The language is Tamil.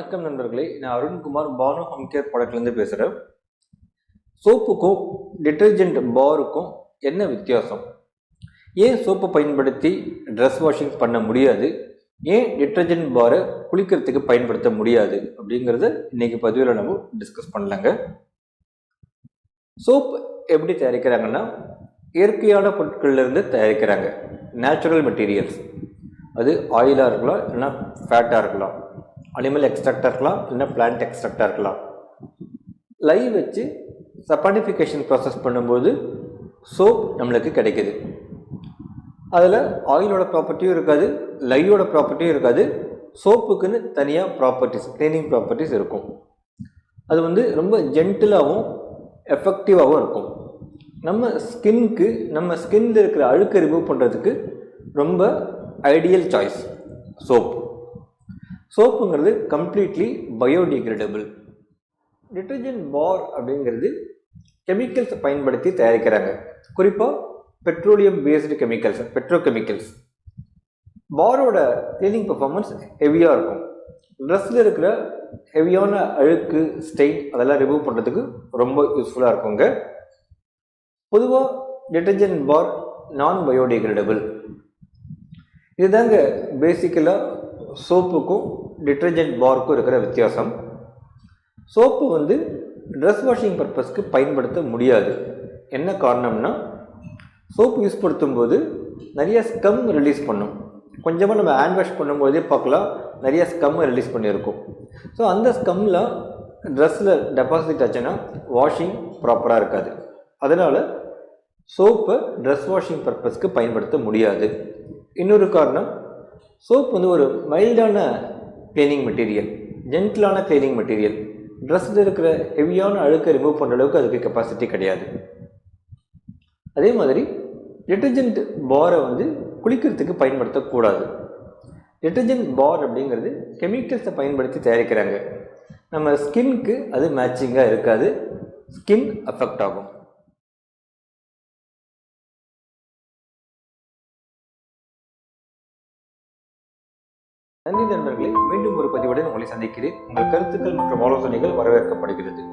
வணக்கம் நண்பர்களே, நான் அருண்குமார் பானு ஹோம் கேர் ப்ராடக்ட்லேருந்து பேசுகிறேன். சோப்புக்கும் டிட்டர்ஜென்ட் பாருக்கும் என்ன வித்தியாசம்? ஏன் சோப்பை பயன்படுத்தி ட்ரெஸ் வாஷிங் பண்ண முடியாது? ஏன் டிட்டர்ஜென்ட் பாரை குளிக்கிறதுக்கு பயன்படுத்த முடியாது? அப்படிங்கிறத இன்னைக்கு பதிவில் நம்ம டிஸ்கஸ் பண்ணலாங்க. சோப் எப்படி தயாரிக்கிறாங்கன்னா, இயற்கையான பொருட்கள்லேருந்து தயாரிக்கிறாங்க. நேச்சுரல் மெட்டீரியல்ஸ், அது ஆயிலாக இருக்கலாம், இல்லைன்னா ஃபேட்டாக இருக்கலாம், அனிமல் எக்ஸ்ட்ராக்டாக இருக்கலாம், இல்லைன்னா பிளான்ட் எக்ஸ்ட்ராக்டாக இருக்கலாம். லைவ் வச்சு சப்பானிஃபிகேஷன் ப்ராசஸ் பண்ணும்போது சோப் நம்மளுக்கு கிடைக்கிது. அதில் ஆயிலோட ப்ராப்பர்ட்டியும் இருக்காது, லைவோட ப்ராப்பர்ட்டியும் இருக்காது. சோப்புக்குன்னு தனியாக ப்ராப்பர்ட்டிஸ், க்ளீனிங் ப்ராப்பர்ட்டிஸ் இருக்கும். அது ரொம்ப ஜென்டிலாகவும் எஃபெக்டிவாகவும் இருக்கும். நம்ம ஸ்கின்னில் இருக்கிற அழுக்கை ரிமூவ் பண்ணுறதுக்கு ரொம்ப ஐடியல் சாய்ஸ் சோப். சோப்புங்கிறது கம்ப்ளீட்லி பயோடிகிரேடபிள். டிட்டர்ஜென்ட் பார் அப்படிங்கிறது கெமிக்கல்ஸை பயன்படுத்தி தயாரிக்கிறாங்க. குறிப்பாக பெட்ரோலியம் பேஸ்டு கெமிக்கல்ஸ், பெட்ரோகெமிக்கல்ஸ். பாரோட கிளீனிங் பர்ஃபார்மன்ஸ் ஹெவியாக இருக்கும். ட்ரெஸ்ஸில் இருக்கிற ஹெவியான அழுக்கு, ஸ்டெயின் அதெல்லாம் ரிமூவ் பண்ணுறதுக்கு ரொம்ப யூஸ்ஃபுல்லாக இருக்குங்க. பொதுவாக டிட்டர்ஜென்ட் பார் நான் பயோடிகிரேடபிள். இதுதாங்க பேசிக்கலாக சோப்புக்கும் டிட்டர்ஜென்ட் பாருக்கும் இருக்கிற வித்தியாசம். சோப்பு ட்ரெஸ் வாஷிங் பர்பஸ்க்கு பயன்படுத்த முடியாது. என்ன காரணம்னா, சோப்பு யூஸ் படுத்தும்போது நிறைய ஸ்கம் ரிலீஸ் பண்ணும். கொஞ்சமாக நம்ம ஹேண்ட் வாஷ் பண்ணும்போதே பார்க்கலாம், நிறைய ஸ்கம் ரிலீஸ் பண்ணியிருக்கும். ஸோ அந்த ஸ்கம்லாம் ட்ரெஸ்ஸில் டெபாசிட் ஆச்சுன்னா வாஷிங் ப்ராப்பராக இருக்காது. அதனால் சோப்பை ட்ரெஸ் வாஷிங் பர்பஸ்க்கு பயன்படுத்த முடியாது. இன்னொரு காரணம், சோப் ஒரு மைல்டான கிளீனிங் மெட்டீரியல், ஜென்டிலான கிளீனிங் மெட்டீரியல். ட்ரெஸ்ஸில் இருக்கிற ஹெவியான அழுக்கை ரிமூவ் பண்ணுற அளவுக்கு அதுக்கு கெப்பாசிட்டி கிடையாது. அதே மாதிரி டிட்டர்ஜென்ட் பாரை குளிக்கிறதுக்கு பயன்படுத்தக்கூடாது. டிட்டர்ஜென்ட் பார் அப்படிங்கிறது கெமிக்கல்ஸை பயன்படுத்தி தயாரிக்கிறாங்க. நம்ம ஸ்கின்க்கு அது மேட்சிங்காக இருக்காது, ஸ்கின் அஃபெக்ட் ஆகும். நன்றி நண்பர்களே, மீண்டும் ஒரு பதிவுடன் உங்களை சந்திக்கிறேன். உங்கள் கருத்துக்கள் மற்றும் ஆலோசனைகள் வரவேற்கப்படுகிறது.